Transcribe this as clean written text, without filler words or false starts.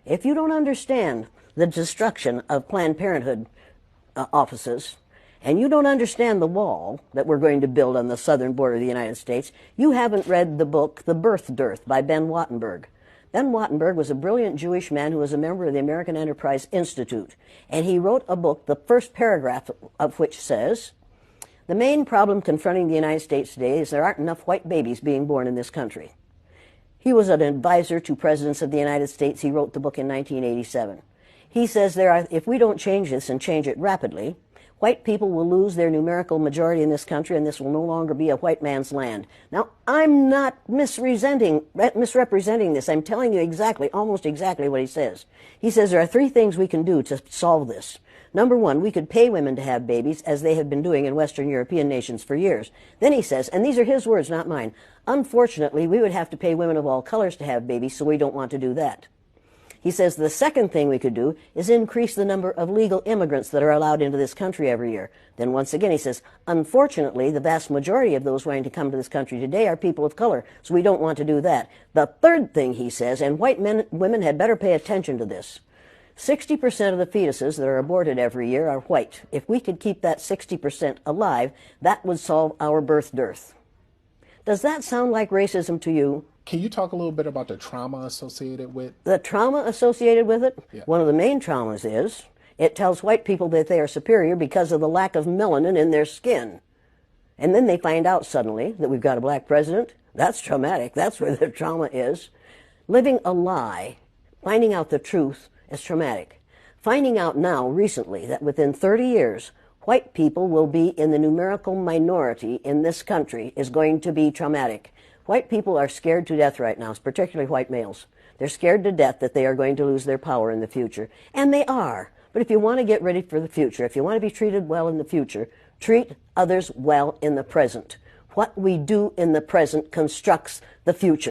If you don't understand the destruction of Planned Parenthood offices, and you don't understand the wall that we're going to build on the southern border of the United States, you haven't read the book The Birth Dearth by Ben Wattenberg. Ben Wattenberg was a brilliant Jewish man who was a member of the American Enterprise Institute, and he wrote a book, the first paragraph of which says, "The main problem confronting the United States today is there aren't enough white babies being born in this country." He was an advisor to presidents of the United States. He wrote the book in 1987. He says if we don't change this and change it rapidly, white people will lose their numerical majority in this country, and this will no longer be a white man's land. Now, I'm not misrepresenting this. I'm telling you exactly, almost exactly what he says. He says there are three things we can do to solve this. Number one, we could pay women to have babies, as they have been doing in Western European nations for years. Then he says, and these are his words, not mine, unfortunately, we would have to pay women of all colors to have babies, so we don't want to do that. He says the second thing we could do is increase the number of legal immigrants that are allowed into this country every year. Then once again he says, unfortunately, the vast majority of those wanting to come to this country today are people of color, so we don't want to do that. The third thing he says, and white women had better pay attention to this, 60% of the fetuses that are aborted every year are white. If we could keep that 60% alive, that would solve our birth dearth. Does that sound like racism to you? Can you talk a little bit about the trauma associated with? The trauma associated with it? Yeah. One of the main traumas is it tells white people that they are superior because of the lack of melanin in their skin. And then they find out suddenly that we've got a black president. That's traumatic. That's where the trauma is. Living a lie, finding out the truth, is traumatic. Finding out now, recently, that within 30 years, white people will be in the numerical minority in this country is going to be traumatic. White people are scared to death right now, particularly white males. They're scared to death that they are going to lose their power in the future. And they are. But if you want to get ready for the future, if you want to be treated well in the future, treat others well in the present. What we do in the present constructs the future.